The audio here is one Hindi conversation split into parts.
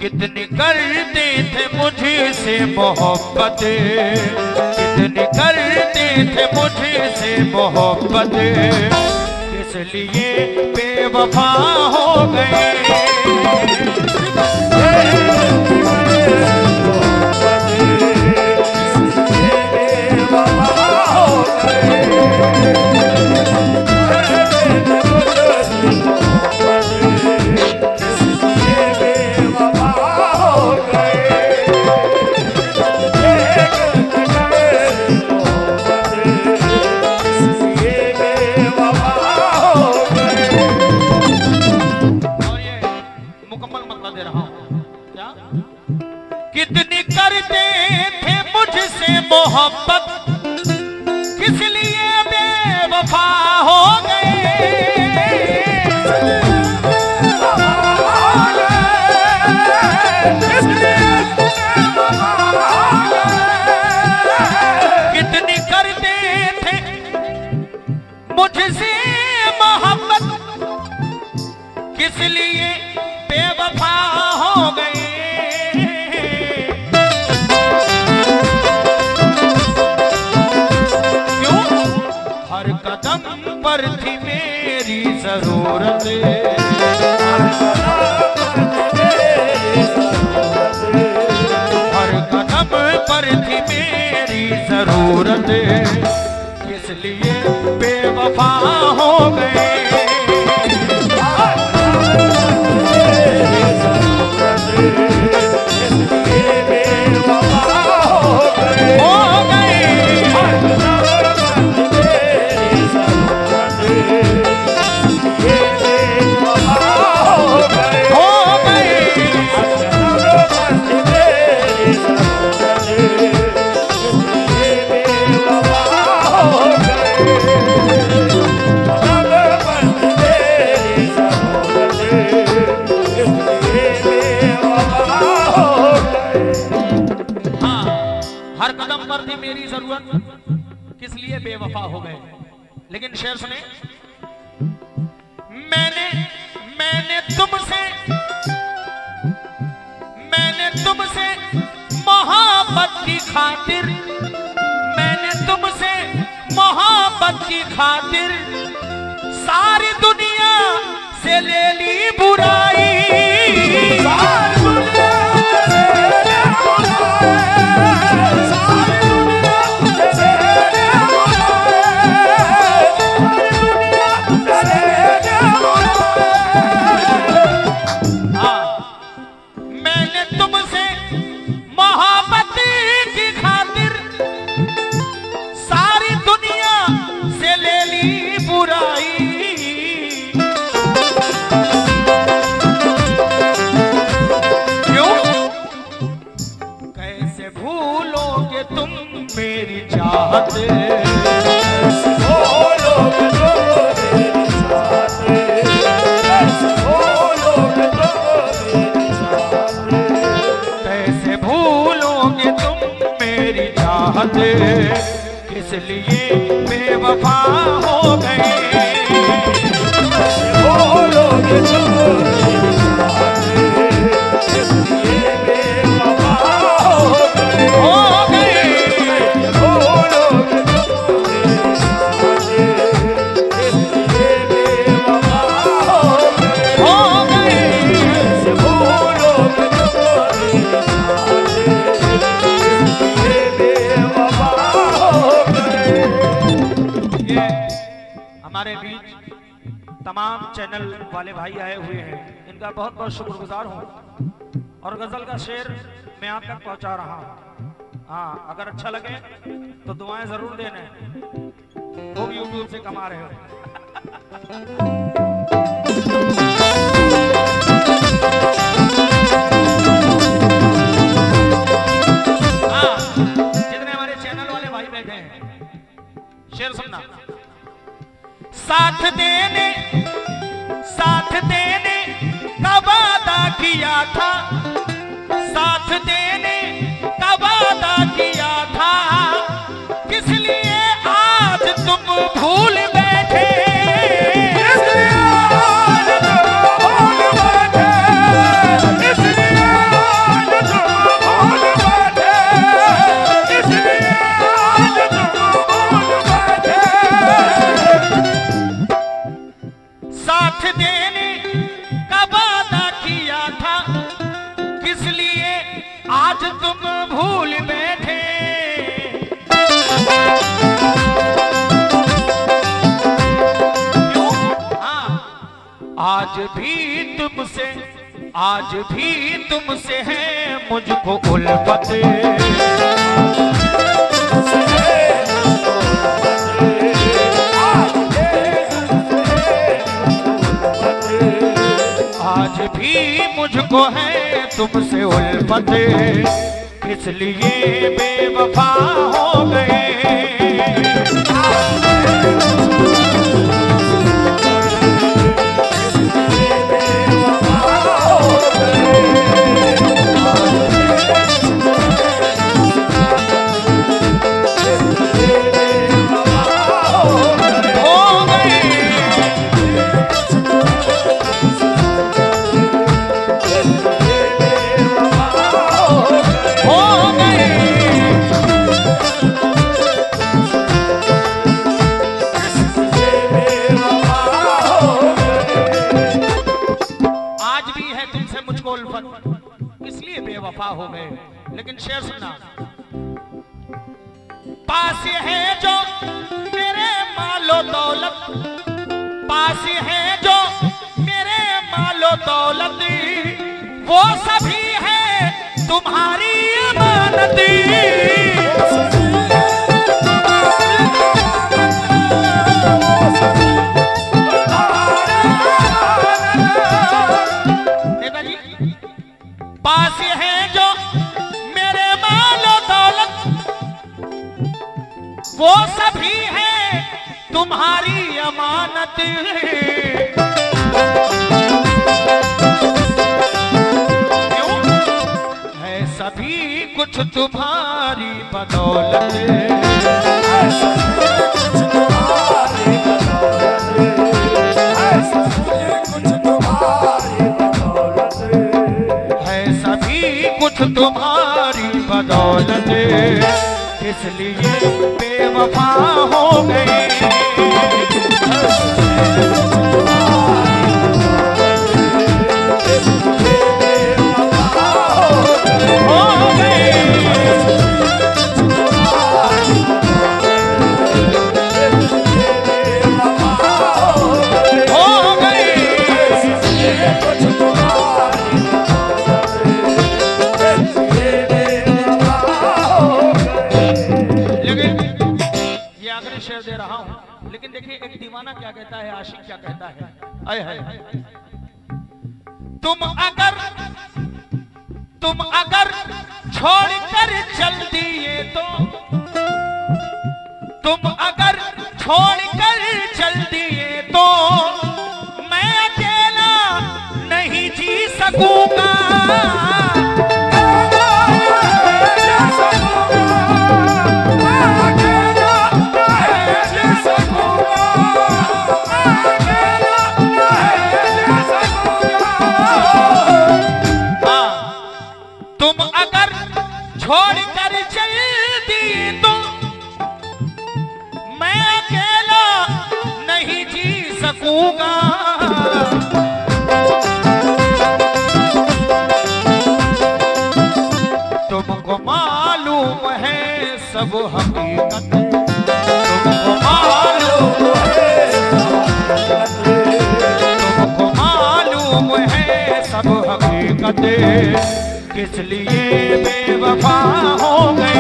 कितनी करते थे मुझसे मोहब्बत, कितनी करते थे मुझसे मोहब्बत, इसलिए बेवफा हो गए। कितनी करते थे मुझसे मोहब्बत, किस लिए बेवफा हो गए। कितनी करते थे मुझसे मोहब्बत, किस लिए बेवफा हो गए। पर थी मेरी जरूरत, हर कदम पर थी मेरी जरूरत, इसलिए बेवफा हो गए। हर कदम पर थी मेरी जरूरत, किस लिए बेवफा हो गए। लेकिन शेर सुने, मैंने तुमसे मोहब्बत की खातिर, मैंने तुमसे मोहब्बत की खातिर सारी दुनिया से ले ली बुराई। तुम मेरी चाहत, कैसे भूलोगे तुम मेरी चाहत, किस लिए बेवफा हो गए। भूलोगे तुम हमारे बीच तमाम चैनल वाले भाई आए हुए हैं, इनका बहुत बहुत शुक्रगुजार हूँ। और गजल का शेर मैं आप तक पहुँचा रहा हूँ। हाँ, अगर अच्छा लगे तो दुआएं जरूर देना, वो भी यूट्यूब से कमा रहे हो। हाँ, जितने हमारे चैनल वाले भाई बैठे हैं, शेर सुनना। साथ देने का वादा किया था, साथ देने का वादा किया था, किस लिए आज तुम भूल बैठे। किस लिए आज तुम किस लिए आज तुम भूल बैठे। क्यों? हाँ, आज भी तुमसे है मुझको उल्फत। आज भी मुझको है तुमसे उल्फत, इसलिए बेवफा हो गए। इसलिए बेवफा हो गए। लेकिन शेर सुना, पास है जो मेरे मालो दौलत, पास है जो मेरे मालो दौलत, वो सभी है तुम्हारी अमानत। पास है जो मेरे मालो दौलत, वो सभी है तुम्हारी अमानत। क्यों? है सभी कुछ तुम्हारी बदौलत। है सभी कुछ तुम्हारी बदौलत। है सभी कुछ तुम्हारी बदौलत। कुछ तुम्हारी बदौलत, इसलिए बेवफा हो गए। दे रहा हूं, लेकिन देखिए एक दीवाना क्या कहता है, आशिक क्या कहता है। आए हाय, तुम अगर छोड़कर चल दिए तो, तुम अगर छोड़कर चल दिए तो मैं अकेला नहीं जी सकूंगा। छोड़ कर चल दी तो मैं अकेला नहीं जी सकूंगा। तुमको मालूम है सब हकीकत, तुमको मालूम है, तुमको मालूम है सब हकीकत, किस लिए बेवफा हो गए।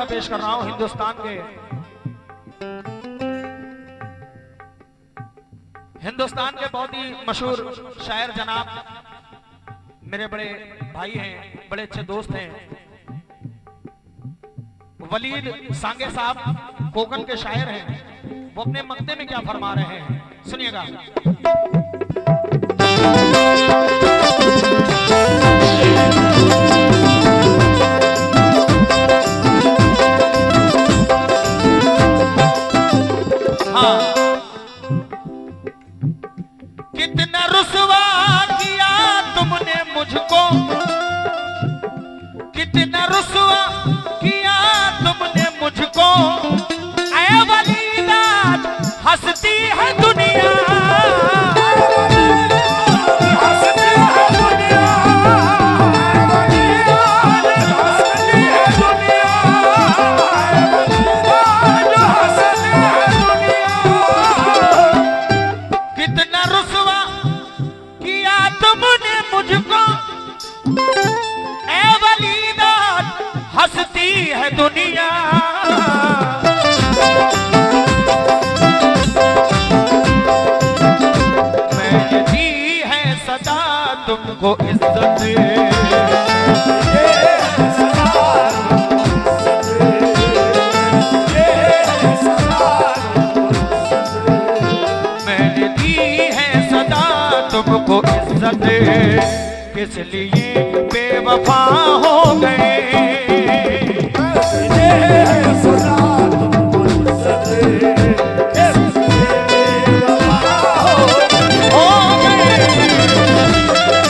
पेश कर रहा हूं हिंदुस्तान के बहुत ही मशहूर शायर जनाब मेरे बड़े भाई हैं, बड़े अच्छे दोस्त हैं, वलीद सांगे साहब कोकन के शायर हैं। वो अपने मक्ते में क्या फरमा रहे हैं, सुनिएगा। है दुनिया, मैंने दी है सदा तुमको इज्जत, मैंने दी है सदा तुमको इज्जत, किस लिए बेवफा हो गए